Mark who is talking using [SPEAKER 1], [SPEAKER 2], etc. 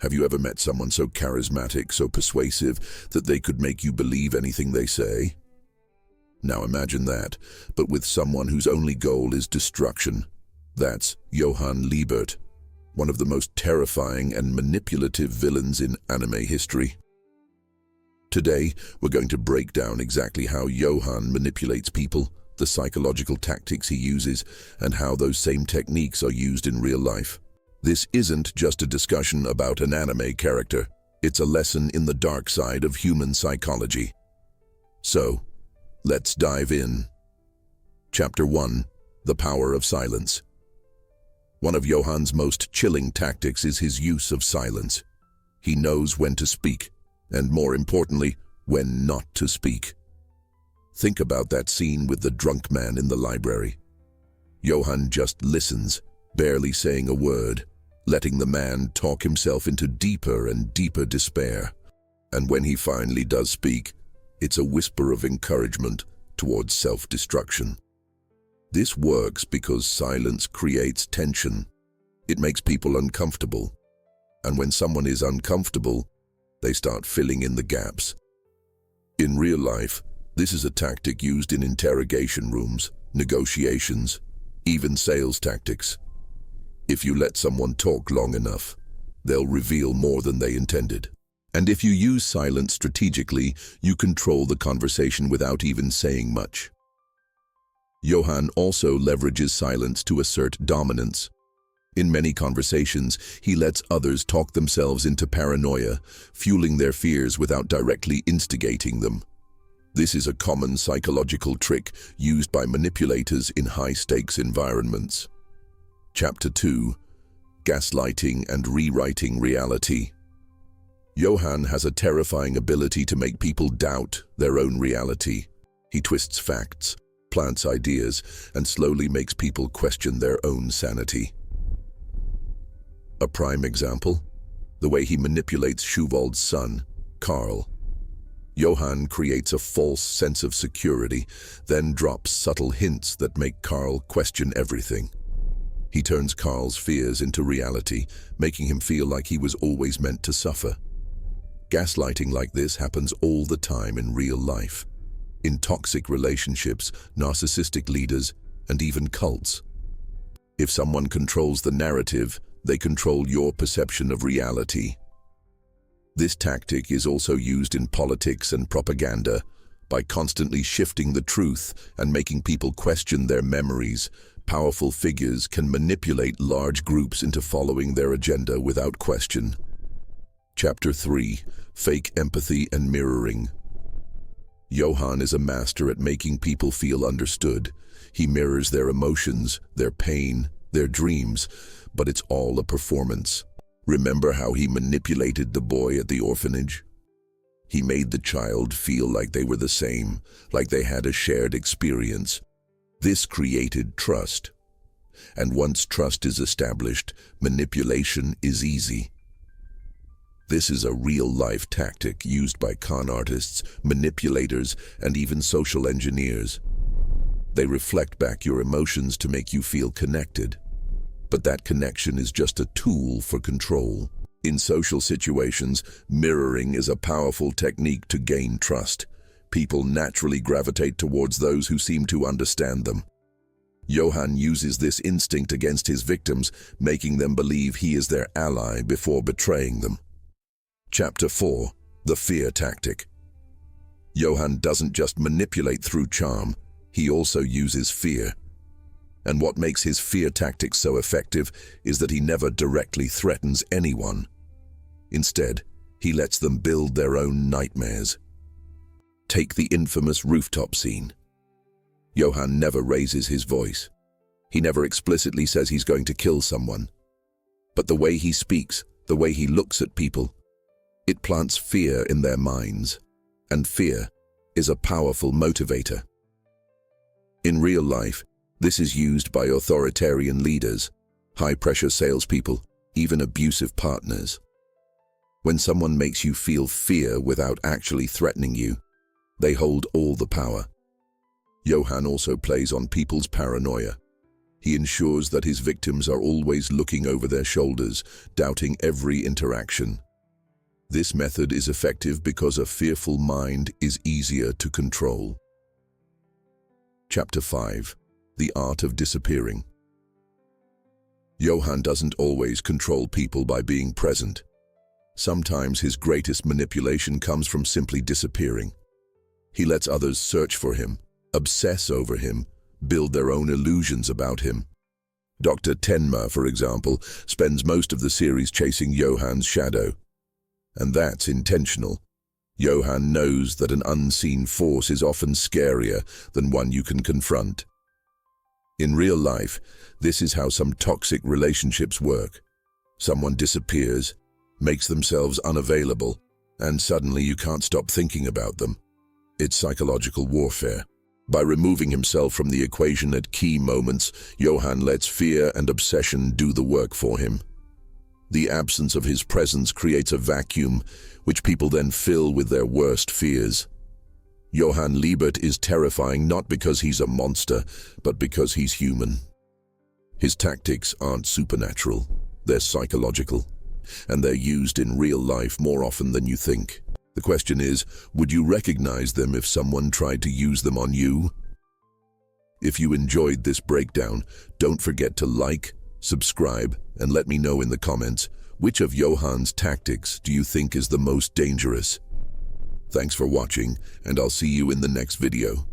[SPEAKER 1] Have you ever met someone so charismatic, so persuasive, that they could make you believe anything they say? Now imagine that, but with someone whose only goal is destruction. That's Johan Liebert, one of the most terrifying and manipulative villains in anime history. Today, we're going to break down exactly how Johan manipulates people, the psychological tactics he uses, and how those same techniques are used in real life. This isn't just a discussion about an anime character. It's a lesson in the dark side of human psychology. So, let's dive in. Chapter 1. The Power of Silence. One of Johan's most chilling tactics is his use of silence. He knows when to speak, and more importantly, when not to speak. Think about that scene with the drunk man in the library. Johan just listens, barely saying a word, letting the man talk himself into deeper and deeper despair. And when he finally does speak, it's a whisper of encouragement towards self-destruction. This works because silence creates tension. It makes people uncomfortable. And when someone is uncomfortable, they start filling in the gaps. In real life, this is a tactic used in interrogation rooms, negotiations, even sales tactics. If you let someone talk long enough, they'll reveal more than they intended. And if you use silence strategically, you control the conversation without even saying much. Johan also leverages silence to assert dominance. In many conversations, he lets others talk themselves into paranoia, fueling their fears without directly instigating them. This is a common psychological trick used by manipulators in high-stakes environments. Chapter 2. Gaslighting and Rewriting Reality. Johan has a terrifying ability to make people doubt their own reality. He twists facts, plants ideas, and slowly makes people question their own sanity. A prime example? The way he manipulates Schuwald's son, Karl. Johan creates a false sense of security, then drops subtle hints that make Karl question everything. He turns Karl's fears into reality, making him feel like he was always meant to suffer. Gaslighting like this happens all the time in real life. In toxic relationships, narcissistic leaders, and even cults. If someone controls the narrative, they control your perception of reality. This tactic is also used in politics and propaganda, by constantly shifting the truth and making people question their memories. Powerful figures can manipulate large groups into following their agenda without question. Chapter 3. Fake Empathy and Mirroring. Johan is a master at making people feel understood. He mirrors their emotions, their pain, their dreams, but it's all a performance. Remember how he manipulated the boy at the orphanage? He made the child feel like they were the same, like they had a shared experience. This created trust. And once trust is established, manipulation is easy. This is a real-life tactic used by con artists, manipulators, and even social engineers. They reflect back your emotions to make you feel connected. But that connection is just a tool for control. In social situations, mirroring is a powerful technique to gain trust. People naturally gravitate towards those who seem to understand them. Johan uses this instinct against his victims, making them believe he is their ally before betraying them. Chapter 4. The Fear Tactic. Johan doesn't just manipulate through charm, he also uses fear. And what makes his fear tactic so effective is that he never directly threatens anyone. Instead, he lets them build their own nightmares. Take the infamous rooftop scene. Johan never raises his voice. He never explicitly says he's going to kill someone. But the way he speaks, the way he looks at people, it plants fear in their minds. And fear is a powerful motivator. In real life, this is used by authoritarian leaders, high-pressure salespeople, even abusive partners. When someone makes you feel fear without actually threatening you, they hold all the power. Johan also plays on people's paranoia. He ensures that his victims are always looking over their shoulders, doubting every interaction. This method is effective because a fearful mind is easier to control. Chapter 5. The Art of Disappearing. Johan doesn't always control people by being present. Sometimes his greatest manipulation comes from simply disappearing. He lets others search for him, obsess over him, build their own illusions about him. Dr. Tenma, for example, spends most of the series chasing Johan's shadow. And that's intentional. Johan knows that an unseen force is often scarier than one you can confront. In real life, this is how some toxic relationships work. Someone disappears, makes themselves unavailable, and suddenly you can't stop thinking about them. It's psychological warfare. By removing himself from the equation at key moments, Johan lets fear and obsession do the work for him. The absence of his presence creates a vacuum, which people then fill with their worst fears. Johan Liebert is terrifying not because he's a monster, but because he's human. His tactics aren't supernatural, they're psychological, and they're used in real life more often than you think. The question is, would you recognize them if someone tried to use them on you? If you enjoyed this breakdown, don't forget to like, subscribe, and let me know in the comments, which of Johan's tactics do you think is the most dangerous? Thanks for watching, and I'll see you in the next video.